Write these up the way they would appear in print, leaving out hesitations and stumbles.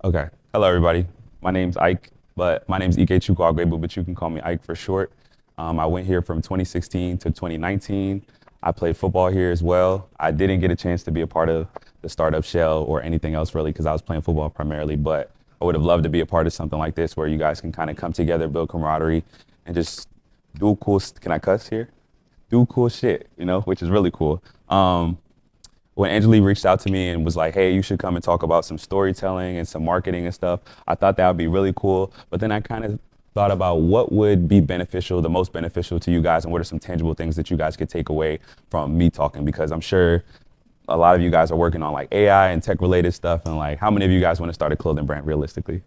Okay. Hello, everybody. My name's Ike, but my name's Ike Ogwuegbu, but you can call me Ike for short. I went here from 2016 to 2019. I played football here as well. I didn't get a chance to be a part of the startup shell or anything else really because I was playing football primarily, but I would have loved to be a part of something like this where you guys can kind of come together, build camaraderie, and just do cool, can I cuss here? Do cool shit, which is really cool. When Angela reached out to me and was like, hey, you should come and talk about some storytelling and some marketing and stuff, I thought that would be really cool. But then I kind of thought about what would be beneficial, the most beneficial to you guys, and what are some tangible things that you guys could take away from me talking, because I'm sure a lot of you guys are working on like AI and tech related stuff. And like, how many of you guys want to start a clothing brand realistically?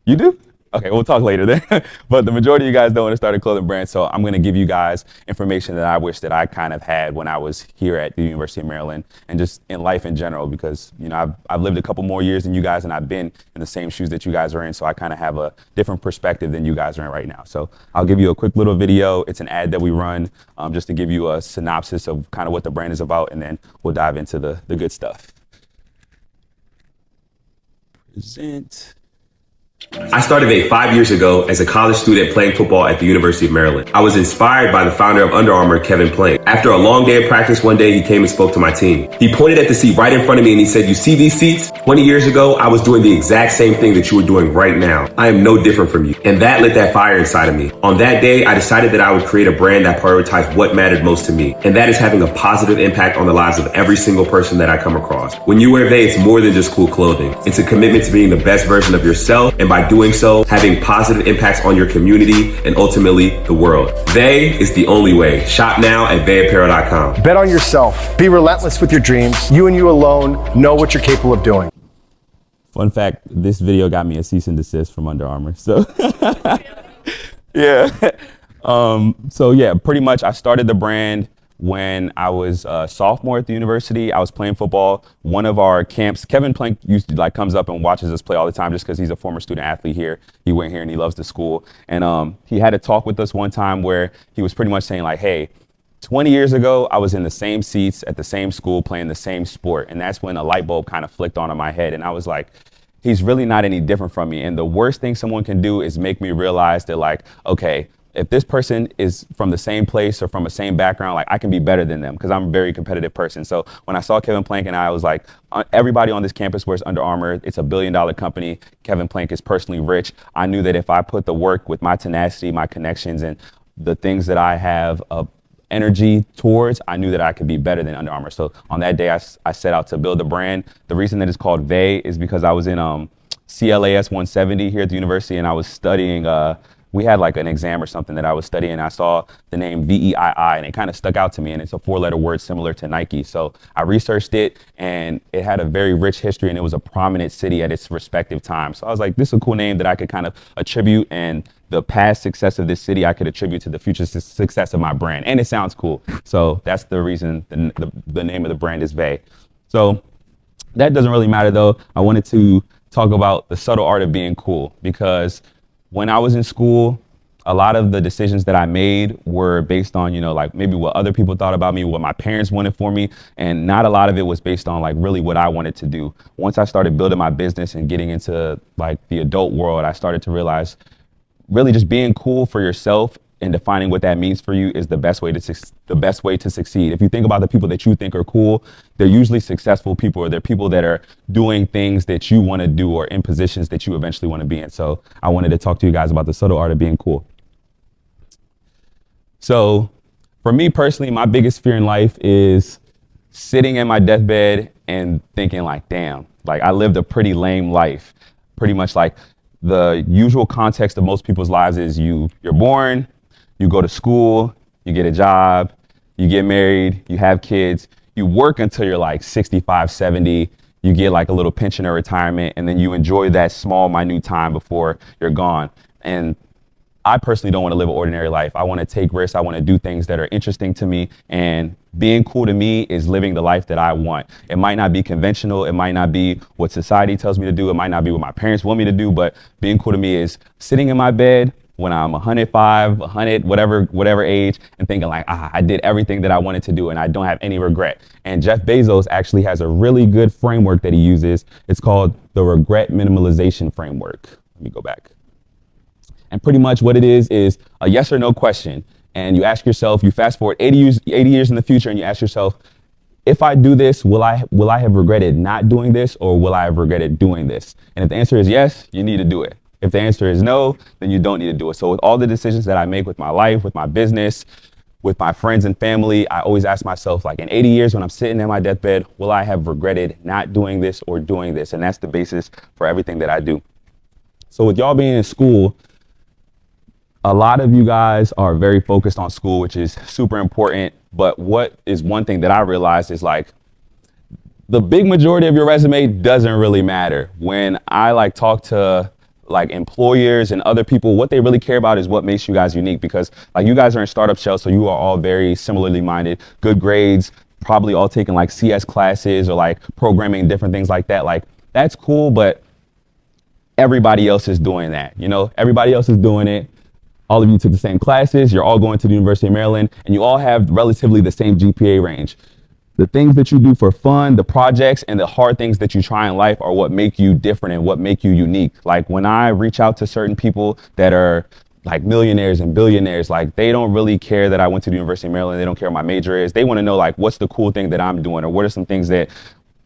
You do? Okay, we'll talk later then. But the majority of you guys don't want to start a clothing brand, so I'm going to give you guys information that I wish that I kind of had when I was here at the University of Maryland and just in life in general, because I've lived a couple more years than you guys and I've been in the same shoes that you guys are in, so I kind of have a different perspective than you guys are in right now. So I'll give you a quick little video. It's an ad that we run just to give you a synopsis of kind of what the brand is about, and then we'll dive into the good stuff. Present. I started Vape 5 years ago as a college student playing football at the University of Maryland. I was inspired by the founder of Under Armour, Kevin Plank. After a long day of practice one day, he came and spoke to my team. He pointed at the seat right in front of me and he said, you see these seats? 20 years ago, I was doing the exact same thing that you were doing right now. I am no different from you. And that lit that fire inside of me. On that day, I decided that I would create a brand that prioritized what mattered most to me. And that is having a positive impact on the lives of every single person that I come across. When you wear Vape, it's more than just cool clothing. It's a commitment to being the best version of yourself, and by doing so, having positive impacts on your community and ultimately the world. They is the only way. Shop now at vayapparel.com. Bet on yourself. Be relentless with your dreams. You and you alone know what you're capable of doing. Fun fact, this video got me a cease and desist from Under Armour. So yeah. So yeah, pretty much I started the brand when I was a sophomore at the university. I was playing football. One of our camps, Kevin Plank comes up and watches us play all the time just because he's a former student athlete here. He went here and he loves the school. And he had a talk with us one time where he was pretty much saying like, hey, 20 years ago, I was in the same seats at the same school playing the same sport. And that's when a light bulb kind of flicked on in my head. And I was like, he's really not any different from me. And the worst thing someone can do is make me realize that like, okay, if this person is from the same place or from the same background, like I can be better than them because I'm a very competitive person. So when I saw Kevin Plank and I was like, everybody on this campus wears Under Armour. It's a $1 billion company. Kevin Plank is personally rich. I knew that if I put the work with my tenacity, my connections, and the things that I have energy towards, I knew that I could be better than Under Armour. So on that day, I set out to build a brand. The reason that it's called Vape is because I was in CLAS 170 here at the university, and I was studying we had like an exam or something that I was studying. I saw the name VEII and it kind of stuck out to me, and it's a 4-letter word similar to Nike. So I researched it and it had a very rich history and it was a prominent city at its respective time. So I was like, this is a cool name that I could kind of attribute, and the past success of this city I could attribute to the future success of my brand. And it sounds cool. So that's the reason the name of the brand is Vape. So that doesn't really matter though. I wanted to talk about the subtle art of being cool, because when I was in school, a lot of the decisions that I made were based on, like maybe what other people thought about me, what my parents wanted for me, and not a lot of it was based on like really what I wanted to do. Once I started building my business and getting into like the adult world, I started to realize really just being cool for yourself and defining what that means for you is the best way to succeed. If you think about the people that you think are cool, they're usually successful people, or they're people that are doing things that you want to do or in positions that you eventually want to be in. So I wanted to talk to you guys about the subtle art of being cool. So for me personally, my biggest fear in life is sitting in my deathbed and thinking like, damn, like I lived a pretty lame life. Pretty much like the usual context of most people's lives is you're born, you go to school, you get a job, you get married, you have kids, you work until you're like 65, 70, you get like a little pension or retirement, and then you enjoy that small, minute time before you're gone. And I personally don't want to live an ordinary life. I want to take risks. I want to do things that are interesting to me. And being cool to me is living the life that I want. It might not be conventional. It might not be what society tells me to do. It might not be what my parents want me to do. But being cool to me is sitting in my bed, when I'm 105, 100, whatever age, and thinking like, I did everything that I wanted to do and I don't have any regret. And Jeff Bezos actually has a really good framework that he uses. It's called the regret minimalization framework. Let me go back. And pretty much what it is a yes or no question. And you ask yourself, you fast forward 80 years in the future, and you ask yourself, if I do this, will I have regretted not doing this, or will I have regretted doing this? And if the answer is yes, you need to do it. If the answer is no, then you don't need to do it. So with all the decisions that I make with my life, with my business, with my friends and family, I always ask myself, like, in 80 years when I'm sitting in my deathbed, will I have regretted not doing this or doing this? And that's the basis for everything that I do. So with y'all being in school, a lot of you guys are very focused on school, which is super important. But what is one thing that I realized is, like, the big majority of your resume doesn't really matter. When I talk to employers and other people, what they really care about is what makes you guys unique, because you guys are in startup shell, so you are all very similarly minded, good grades, probably all taking CS classes or programming, different things like that. That's cool, but everybody else is doing that. Everybody else is doing it. All of you took the same classes, you're all going to the University of Maryland, and you all have relatively the same GPA range. The things that you do for fun, the projects, and the hard things that you try in life are what make you different and what make you unique. When I reach out to certain people that are millionaires and billionaires, they don't really care that I went to the University of Maryland. They don't care what my major is. They want to know what's the cool thing that I'm doing, or what are some things that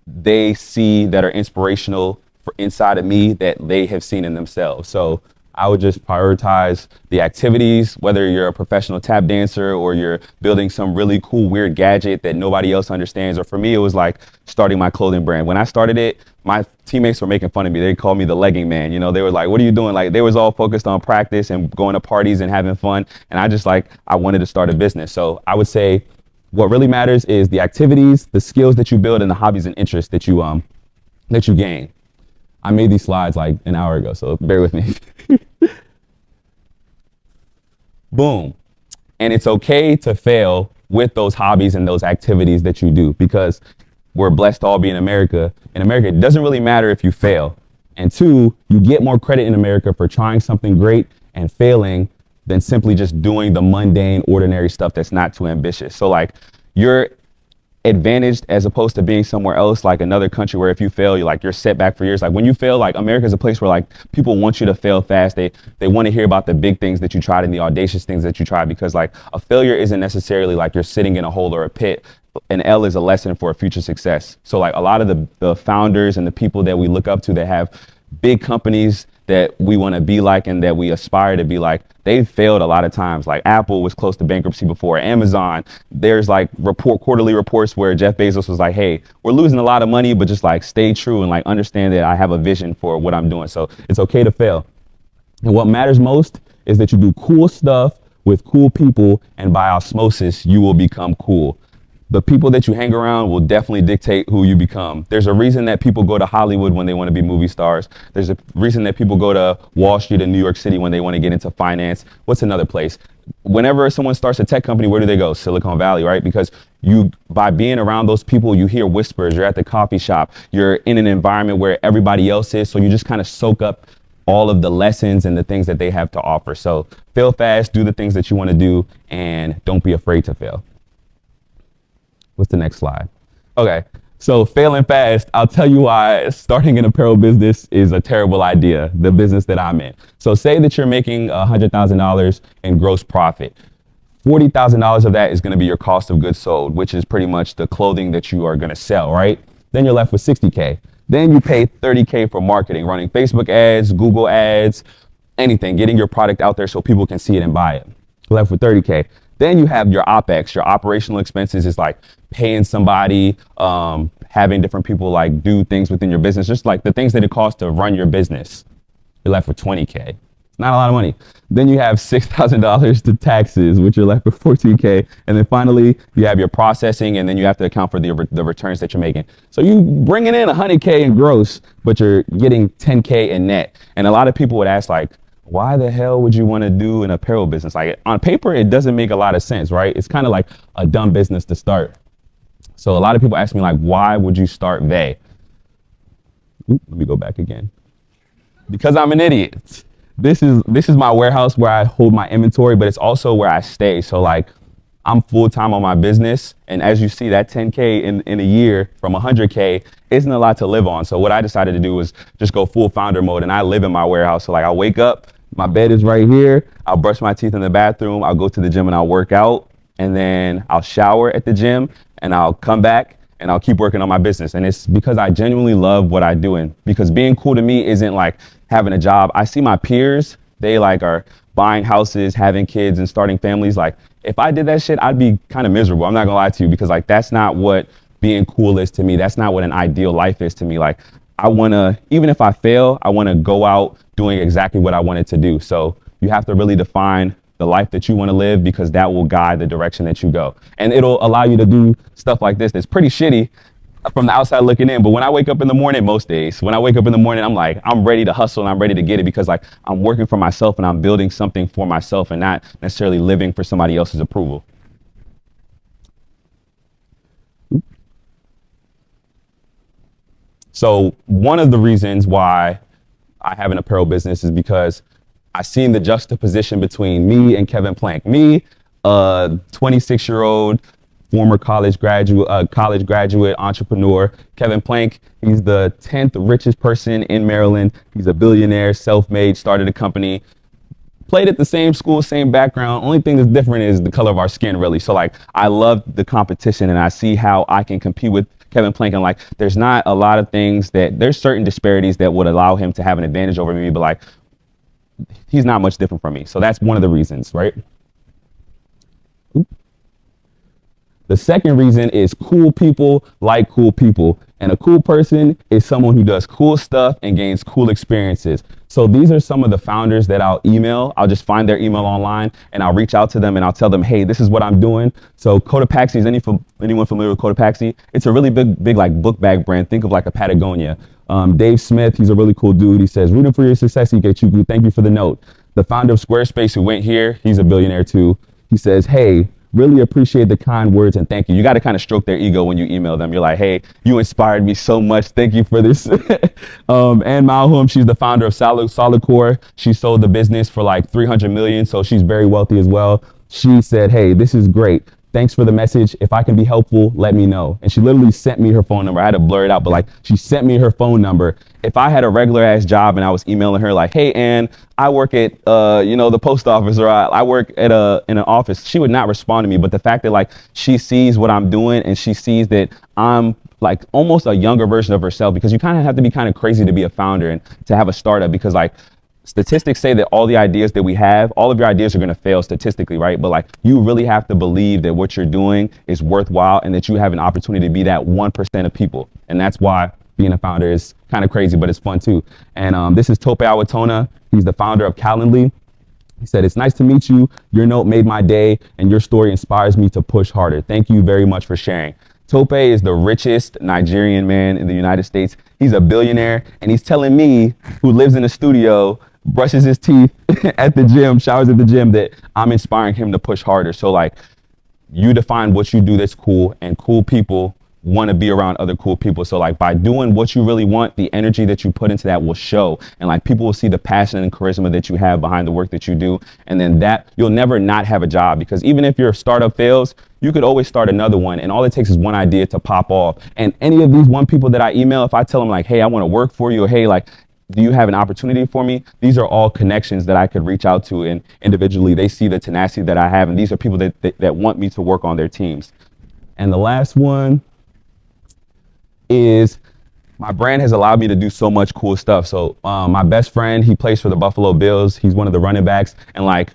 they see that are inspirational for inside of me that they have seen in themselves. So I would just prioritize the activities, whether you're a professional tap dancer or you're building some really cool, weird gadget that nobody else understands. Or for me, it was starting my clothing brand. When I started it, my teammates were making fun of me. They called me the legging man. They were like, what are you doing? They was all focused on practice and going to parties and having fun. And I just I wanted to start a business. So I would say what really matters is the activities, the skills that you build, and the hobbies and interests that you gain. I made these slides an hour ago, so bear with me. Boom. And it's okay to fail with those hobbies and those activities that you do, because we're blessed to all be in America. In America, it doesn't really matter if you fail. And two, you get more credit in America for trying something great and failing than simply just doing the mundane, ordinary stuff that's not too ambitious. So you're advantaged as opposed to being somewhere else, another country, where if you fail, you're set back for years. When you fail, America is a place where people want you to fail fast. They want to hear about the big things that you tried and the audacious things that you tried, because a failure isn't necessarily you're sitting in a hole or a pit. An L is a lesson for a future success. So a lot of the founders and the people that we look up to that have big companies that we want to be and that we aspire to be they've failed a lot of times. Apple was close to bankruptcy before. Amazon, there's quarterly reports where Jeff Bezos was hey, we're losing a lot of money, but just stay true and understand that I have a vision for what I'm doing. So it's okay to fail. And what matters most is that you do cool stuff with cool people, and by osmosis, you will become cool. The people that you hang around will definitely dictate who you become. There's a reason that people go to Hollywood when they want to be movie stars. There's a reason that people go to Wall Street in New York City when they want to get into finance. What's another place? Whenever someone starts a tech company, where do they go? Silicon Valley, right? Because by being around those people, you hear whispers. You're at the coffee shop. You're in an environment where everybody else is. So you just kind of soak up all of the lessons and the things that they have to offer. So fail fast, do the things that you want to do, and don't be afraid to fail. What's the next slide? Okay, so failing fast, I'll tell you why starting an apparel business is a terrible idea, the business that I'm in. So say that you're making $100,000 in gross profit. $40,000 of that is gonna be your cost of goods sold, which is pretty much the clothing that you are gonna sell, right? Then you're left with $60K. Then you pay $30K for marketing, running Facebook ads, Google ads, anything, getting your product out there so people can see it and buy it. You're left with $30K. Then you have your OpEx, your operational expenses is paying somebody, having different people do things within your business, just the things that it costs to run your business. You're left with $20K. It's not a lot of money. Then you have $6,000 to taxes, which you're left with $14K. And then finally, you have your processing, and then you have to account for the returns that you're making. So you bringing in $100K in gross, but you're getting $10K in net. And a lot of people would ask why the hell would you want to do an apparel business? On paper, it doesn't make a lot of sense, right? It's kind of a dumb business to start. So a lot of people ask me why would you start Vay? Let me go back again. Because I'm an idiot. this is my warehouse where I hold my inventory, but it's also where I stay. So like I'm full time on my business. And as you see, that 10K in a year from 100K isn't a lot to live on. So what I decided to do was just go full founder mode, and I live in my warehouse. So like I wake up, my bed is right here. I'll brush my teeth in the bathroom. I'll go to the gym and I'll work out, and then I'll shower at the gym, and I'll come back and I'll keep working on my business. And it's because I genuinely love what I do. And because being cool to me isn't like having a job. I see my peers, they like are buying houses, having kids, and starting families. Like if I did that shit, I'd be kind of miserable. I'm not gonna lie to you, because like that's not what being cool is to me. That's not what an ideal life is to me. Like I wanna, even if I fail, I wanna go out doing exactly what I wanted to do. So you have to really define the life that you want to live, because that will guide the direction that you go. And it'll allow you to do stuff like this that's pretty shitty from the outside looking in. But when I wake up in the morning, most days, when I wake up in the morning, I'm like, I'm ready to hustle and I'm ready to get it, because like I'm working for myself and I'm building something for myself and not necessarily living for somebody else's approval. So one of the reasons why I have an apparel business is because I seen the juxtaposition between me and Kevin Plank. Me, a 26-year-old former college graduate, entrepreneur. Kevin Plank, he's the 10th richest person in Maryland. He's a billionaire, self-made, started a company, played at the same school, same background. Only thing that's different is the color of our skin, really. So like, I love the competition, and I see how I can compete with Kevin Plank. And like, there's not a lot of things there's certain disparities that would allow him to have an advantage over me, but like, he's not much different from me. So that's one of the reasons, right? Oop. The second reason is cool people like cool people. And a cool person is someone who does cool stuff and gains cool experiences. So these are some of the founders that I'll email. I'll just find their email online and I'll reach out to them and I'll tell them, hey, this is what I'm doing. So Cotopaxi, is anyone familiar with Cotopaxi? It's a really big like book bag brand. Think of like a Patagonia. Dave Smith, he's a really cool dude. He says, rooting for your success, Ike. Thank you for the note. The founder of Squarespace, who went here, he's a billionaire too. He says, hey, really appreciate the kind words and thank you. You got to kind of stroke their ego when you email them. You're like, hey, you inspired me so much. Thank you for this. Ann Malholm, she's the founder of Solidcore. She sold the business for like 300 million. So she's very wealthy as well. She said, hey, this is great. Thanks for the message. If I can be helpful, let me know. And she literally sent me her phone number. I had to blur it out, but like she sent me her phone number. If I had a regular ass job and I was emailing her like, hey, Ann, I work at, the post office, or I work at in an office, she would not respond to me. But the fact that like she sees what I'm doing and she sees that I'm like almost a younger version of herself, because you kind of have to be kind of crazy to be a founder and to have a startup, because like statistics say that all the ideas that we have, all of your ideas are going to fail statistically, right? But like you really have to believe that what you're doing is worthwhile and that you have an opportunity to be that 1% of people. And that's why being a founder is kind of crazy, but it's fun too. And this is Tope Awatona. He's the founder of Calendly. He said, it's nice to meet you. Your note made my day and your story inspires me to push harder. Thank you very much for sharing. Tope is the richest Nigerian man in the United States. He's a billionaire, and he's telling me, who lives in a studio, brushes his teeth at the gym, showers at the gym, that I'm inspiring him to push harder. So like, you define what you do that's cool, and cool people want to be around other cool people. So like, by doing what you really want, the energy that you put into that will show, and like people will see the passion and charisma that you have behind the work that you do. And then that you'll never not have a job, because even if your startup fails, you could always start another one, and all it takes is one idea to pop off. And any of these one people that I email, if I tell them like, hey, I want to work for you, or hey, like, do you have an opportunity for me? These are all connections that I could reach out to, and individually they see the tenacity that I have, and these are people that want me to work on their teams. And the last one is my brand has allowed me to do so much cool stuff. So my best friend, he plays for the Buffalo Bills. He's one of the running backs, and like,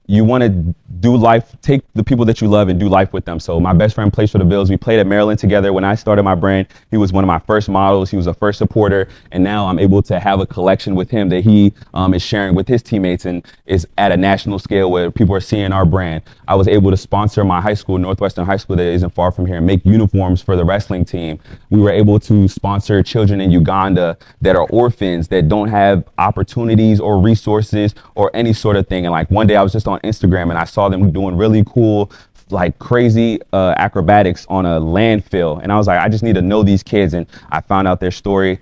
you want to do life, take the people that you love and do life with them. So my best friend plays for the Bills. We played at Maryland together. When I started my brand, he was one of my first models. He was a first supporter. And now I'm able to have a collection with him that he is sharing with his teammates, and is at a national scale where people are seeing our brand. I was able to sponsor my high school, Northwestern High School, that isn't far from here, and make uniforms for the wrestling team. We were able to sponsor children in Uganda that are orphans, that don't have opportunities or resources or any sort of thing. And like, one day I was just on Instagram and I saw them doing really cool, like crazy acrobatics on a landfill. And I was like, I just need to know these kids. And I found out their story.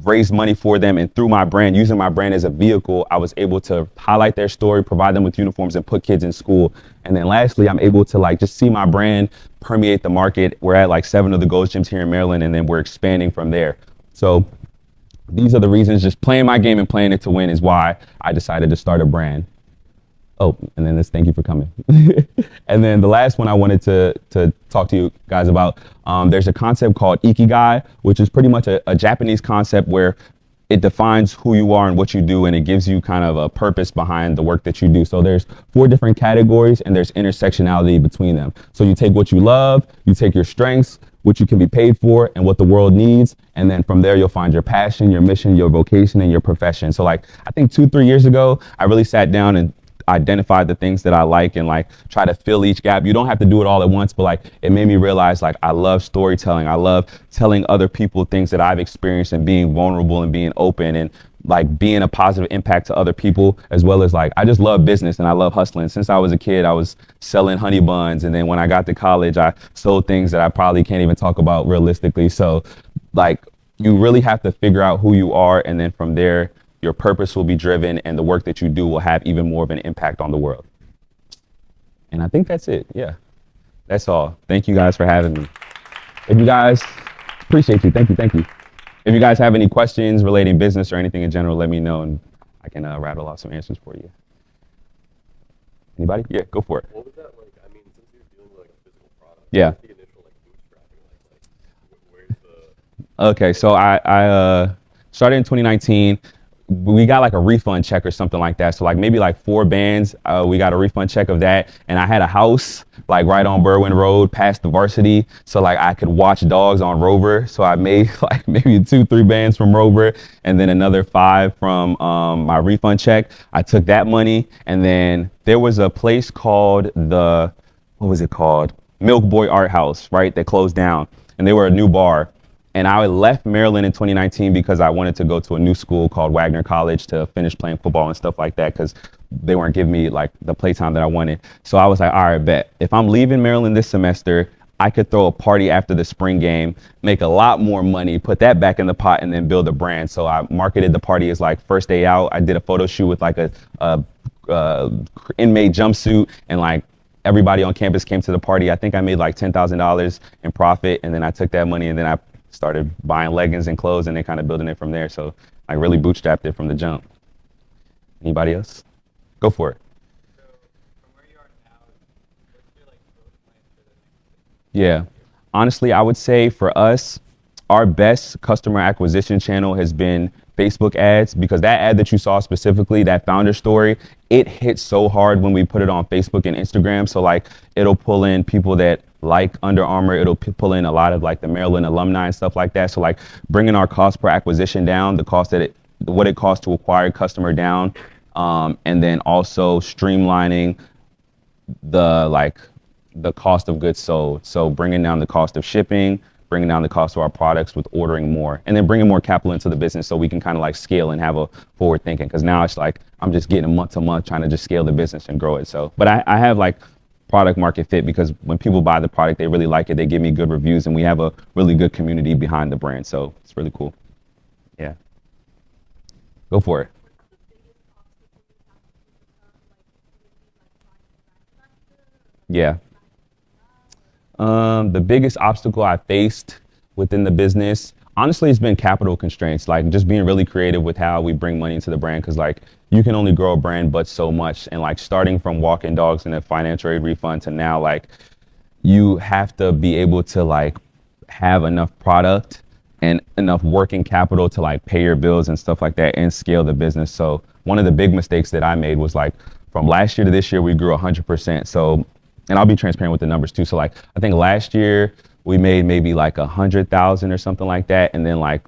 raised money for them, and through my brand, using my brand as a vehicle, I was able to highlight their story, provide them with uniforms, and put kids in school. And then lastly, I'm able to like just see my brand permeate the market. We're at like 7 of the Ghost gyms here in Maryland, and then we're expanding from there. So these are the reasons. Just playing my game and playing it to win is why I decided to start a brand. Oh, and then thank you for coming. And then the last one I wanted to talk to you guys about, there's a concept called Ikigai, which is pretty much a Japanese concept where it defines who you are and what you do, and it gives you kind of a purpose behind the work that you do. So there's 4 different categories, and there's intersectionality between them. So you take what you love, you take your strengths, what you can be paid for, and what the world needs. And then from there, you'll find your passion, your mission, your vocation, and your profession. So like, I think 2-3 years ago, I really sat down and identify the things that I like and like try to fill each gap. You don't have to do it all at once, but like it made me realize like I love storytelling. I love telling other people things that I've experienced and being vulnerable and being open and like being a positive impact to other people, as well as like I just love business and I love hustling. Since I was a kid, I was selling honey buns, and then when I got to college, I sold things that I probably can't even talk about realistically. So like you really have to figure out who you are, and then from there your purpose will be driven, and the work that you do will have even more of an impact on the world. And I think that's it. Yeah, that's all. Thank you guys for having me. If you guys, appreciate you. Thank you. If you guys have any questions relating business or anything in general, let me know, and I can rattle off some answers for you. Anybody? Yeah, go for it. What was that like? I mean, since you're dealing with like a physical product, yeah. What's the initial like bootstrapping where's the? Okay, so I started in 2019. We got like a refund check or something like that. So like maybe like 4 bands, we got a refund check of that. And I had a house like right on Berwyn Road past the varsity. So like I could watch dogs on Rover. So I made like maybe 2-3 bands from Rover, and then another 5 from my refund check. I took that money, and then there was a place called what was it called? Milk Boy Art House, right? That closed down, and they were a new bar. And I left Maryland in 2019 because I wanted to go to a new school called Wagner College to finish playing football and stuff like that, because they weren't giving me like the playtime that I wanted. So I was like, all right, bet. If I'm leaving Maryland this semester, I could throw a party after the spring game, make a lot more money, put that back in the pot, and then build a brand. So I marketed the party as like first day out. I did a photo shoot with like a inmate jumpsuit, and like everybody on campus came to the party. I think I made like $10,000 in profit, and then I took that money and then I started buying leggings and clothes, and then kind of building it from there. So I really bootstrapped it from the jump. Anybody else? Go for it. So from where you are now, what's your like growth plan for the next? Yeah, honestly, I would say for us, our best customer acquisition channel has been Facebook ads, because that ad that you saw specifically, that founder story, it hit so hard when we put it on Facebook and Instagram. So like it'll pull in people that like Under Armour, it'll pull in a lot of like the Maryland alumni and stuff like that. So like bringing our cost per acquisition down, the cost that what it costs to acquire a customer down, and then also streamlining the cost of goods sold. So bringing down the cost of shipping, bringing down the cost of our products with ordering more, and then bringing more capital into the business so we can kind of like scale and have a forward thinking. Because now it's like I'm just getting month to month trying to just scale the business and grow it. So, but I have like product market fit, because when people buy the product, they really like it. They give me good reviews, and we have a really good community behind the brand. So it's really cool. Yeah. Go for it. Yeah. The biggest obstacle I faced within the business, honestly, it's been capital constraints, like just being really creative with how we bring money into the brand. Because like you can only grow a brand but so much, and like starting from walking dogs and a financial aid refund to now, like you have to be able to like have enough product and enough working capital to like pay your bills and stuff like that and scale the business. So one of the big mistakes that I made was like from last year to this year, we grew 100%. So, and I'll be transparent with the numbers too. So like, I think last year we made maybe like 100,000 or something like that. And then like,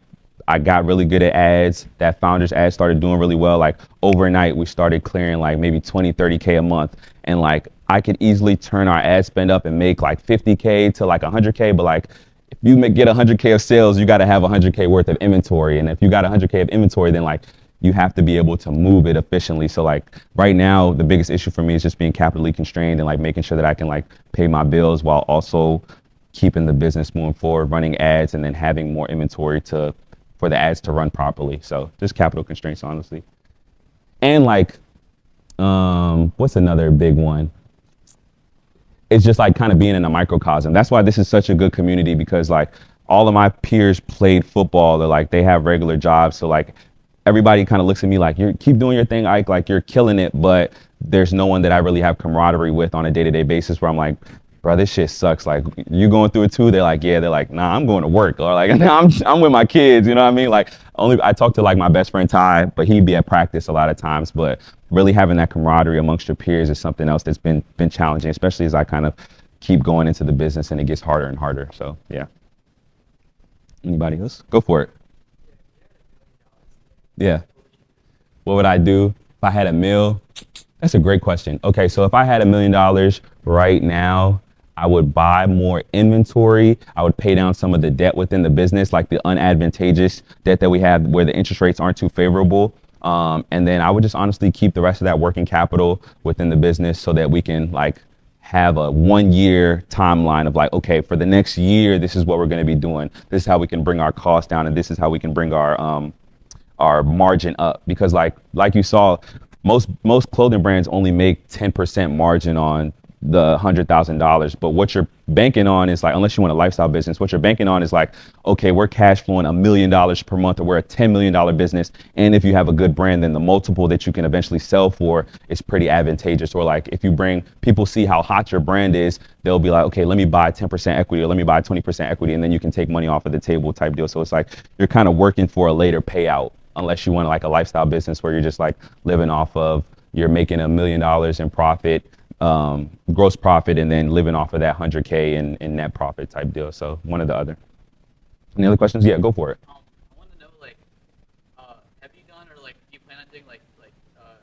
I got really good at ads. That founder's ad started doing really well. Like overnight, we started clearing like maybe 20, 30K a month. And like, I could easily turn our ad spend up and make like 50K to like 100K. But like, if you get 100K of sales, you got to have 100K worth of inventory. And if you got 100K of inventory, then like, you have to be able to move it efficiently. So like right now, the biggest issue for me is just being capitally constrained and like making sure that I can like pay my bills while also keeping the business moving forward, running ads, and then having more inventory to for the ads to run properly. So just capital constraints, honestly. And like, what's another big one? It's just like kind of being in a microcosm. That's why this is such a good community, because like all of my peers played football. They're like, they have regular jobs. So like everybody kind of looks at me like, you keep doing your thing, Ike, like you're killing it. But there's no one that I really have camaraderie with on a day-to-day basis where I'm like, bro, this shit sucks. Like, you going through it too? They're like, yeah. They're like, nah, I'm going to work. Or like, nah, I'm with my kids. You know what I mean? Like, I talk to like my best friend Ty, but he'd be at practice a lot of times. But really having that camaraderie amongst your peers is something else that's been challenging, especially as I kind of keep going into the business and it gets harder and harder. So yeah. Anybody else? Go for it. Yeah. What would I do if I had a meal? That's a great question. Okay, so if I had $1 million right now, I would buy more inventory. I would pay down some of the debt within the business, like the unadvantageous debt that we have where the interest rates aren't too favorable. And then I would just honestly keep the rest of that working capital within the business so that we can like have a 1 year timeline of like, okay, for the next year, this is what we're going to be doing. This is how we can bring our costs down, and this is how we can bring our margin up. Because like you saw, most clothing brands only make 10% margin on the $100,000. But what you're banking on is like, unless you want a lifestyle business, what you're banking on is like, okay, we're cash flowing $1 million per month, or we're a $10 million business. And if you have a good brand, then the multiple that you can eventually sell for is pretty advantageous. Or like if you bring people see how hot your brand is, they'll be like, okay, let me buy 10% equity, or let me buy 20% equity, and then you can take money off of the table type deal. So it's like you're kind of working for a later payout, unless you want like a lifestyle business where you're just like living off of, you're making $1 million in profit, gross profit, and then living off of that 100K in net profit type deal. So one or the other. Any other questions? Yeah, go for it. I want to know, like, have you done, or like, do you plan on doing like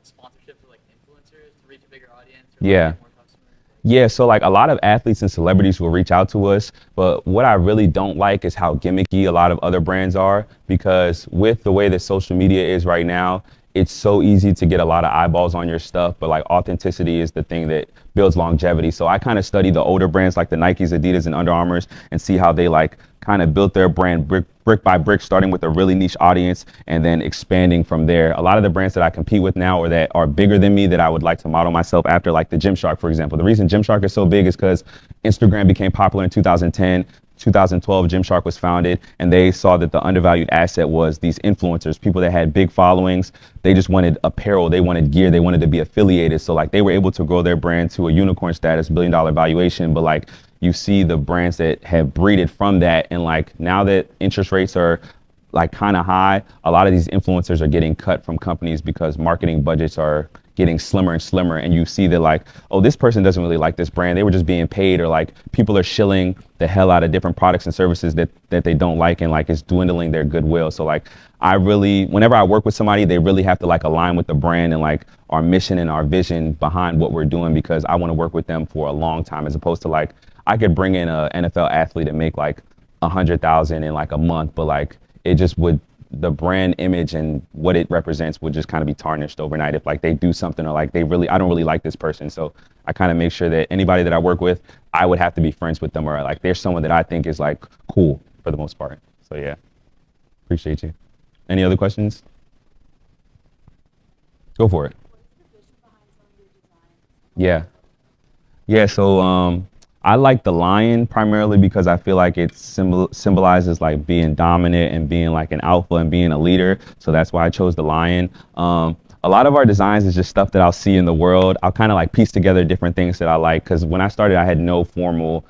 sponsorships with like influencers to reach a bigger audience? Or, like, Yeah. get more customers? Yeah, so like a lot of athletes and celebrities will reach out to us, but what I really don't like is how gimmicky a lot of other brands are, because with the way that social media is right now, it's so easy to get a lot of eyeballs on your stuff, but like authenticity is the thing that builds longevity. So I kind of study the older brands like the Nikes, Adidas, and Under Armours and see how they like kind of built their brand brick by brick, starting with a really niche audience and then expanding from there. A lot of the brands that I compete with now, or that are bigger than me, that I would like to model myself after, like the Gymshark, for example. The reason Gymshark is so big is because Instagram became popular in 2010. 2012, Gymshark was founded, and they saw that the undervalued asset was these influencers, people that had big followings. They just wanted apparel, they wanted gear, they wanted to be affiliated. So like they were able to grow their brand to a unicorn status, $1 billion valuation. But like you see the brands that have breeded from that, and like now that interest rates are like kind of high, a lot of these influencers are getting cut from companies because marketing budgets are getting slimmer and slimmer, and you see that like, oh, this person doesn't really like this brand, they were just being paid, or like people are shilling the hell out of different products and services that they don't like, and like it's dwindling their goodwill. So like I really, whenever I work with somebody, they really have to like align with the brand and like our mission and our vision behind what we're doing, because I want to work with them for a long time, as opposed to like I could bring in a NFL athlete and make like 100,000 in like a month, but like it just would, the brand image and what it represents would just kind of be tarnished overnight if like they do something, or like I don't really like this person. So I kind of make sure that anybody that I work with, I would have to be friends with them, or like there's someone that I think is like cool for the most part. So yeah, appreciate you. Any other questions? Go for it. Yeah. Yeah, so I like the lion primarily because I feel like it symbolizes like being dominant and being like an alpha and being a leader. So that's why I chose the lion. A lot of our designs is just stuff that I'll see in the world. I'll kind of like piece together different things that I like, because when I started, I had no formal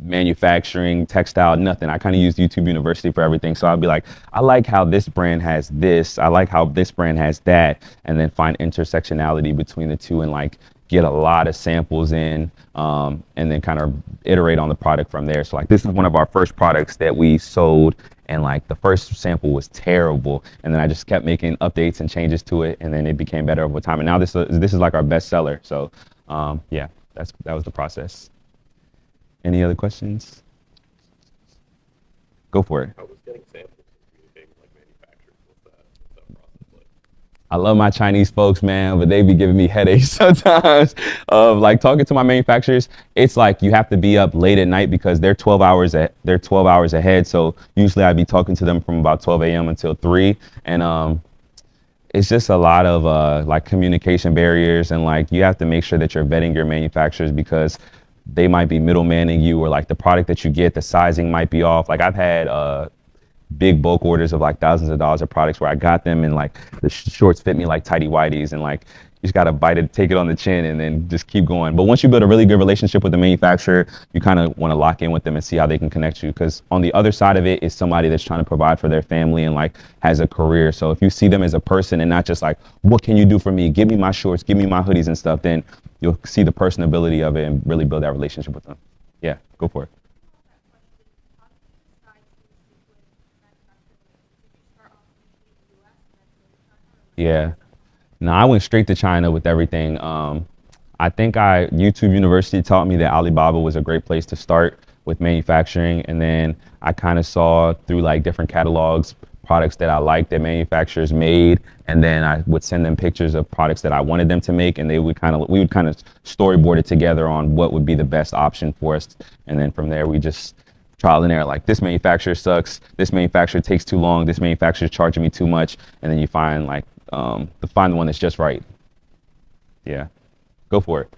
manufacturing, textile, nothing. I kind of used YouTube University for everything. So I'll be like, I like how this brand has this. I like how this brand has that. And then find intersectionality between the two, and like get a lot of samples in, and then kind of iterate on the product from there. So like this is one of our first products that we sold, and like the first sample was terrible, and then I just kept making updates and changes to it, and then it became better over time. And now this is like our best seller. So yeah, that was the process. Any other questions? Go for it. How was getting samples communicating with like manufacturers? What's that process like? I love my Chinese folks, man, but they be giving me headaches sometimes of like talking to my manufacturers. It's like you have to be up late at night because they're 12 hours ahead. So usually I'd be talking to them from about 12 a.m. until 3. And it's just a lot of like communication barriers, and like you have to make sure that you're vetting your manufacturers because they might be middlemaning you, or like the product that you get, the sizing might be off. Like I've had big bulk orders of like thousands of dollars of products where I got them and like the shorts fit me like tighty whities, and like you just gotta bite it, take it on the chin, and then just keep going. But once you build a really good relationship with the manufacturer, you kind of want to lock in with them and see how they can connect you. Because on the other side of it is somebody that's trying to provide for their family and like has a career. So if you see them as a person and not just like, what can you do for me? Give me my shorts, give me my hoodies and stuff, then you'll see the personability of it and really build that relationship with them. Yeah, go for it. Yeah. No, I went straight to China with everything. I think YouTube University taught me that Alibaba was a great place to start with manufacturing. And then I kind of saw through like different catalogs, products that I liked that manufacturers made. And then I would send them pictures of products that I wanted them to make. And we would kind of storyboard it together on what would be the best option for us. And then from there, we just trial and error, like this manufacturer sucks, this manufacturer takes too long, this manufacturer is charging me too much. And then you find like, to find the one that's just right. Yeah, go for it.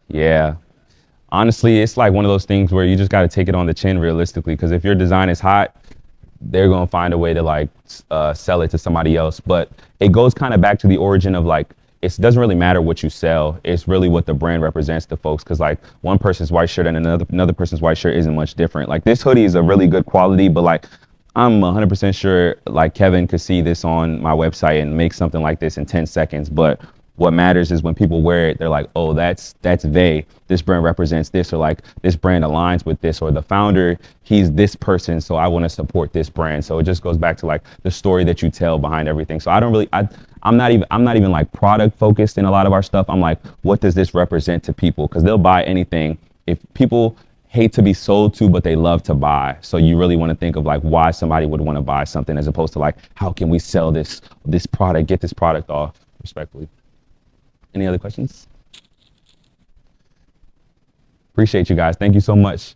Yeah, honestly, it's like one of those things where you just got to take it on the chin realistically, because if your design is hot, they're going to find a way to like sell it to somebody else. But it goes kind of back to the origin of like, it doesn't really matter what you sell. It's really what the brand represents to folks. Cause like one person's white shirt and another person's white shirt isn't much different. Like this hoodie is a really good quality, but like I'm 100% sure like Kevin could see this on my website and make something like this in 10 seconds. But what matters is when people wear it, they're like, oh, that's they. This brand represents this, or like this brand aligns with this, or the founder, he's this person, so I want to support this brand. So it just goes back to like the story that you tell behind everything. So I'm not even like product focused in a lot of our stuff. I'm like, what does this represent to people? Because they'll buy anything. If people hate to be sold to, but they love to buy. So you really want to think of like why somebody would want to buy something, as opposed to like, how can we sell this product, get this product off, respectfully. Any other questions? Appreciate you guys. Thank you so much.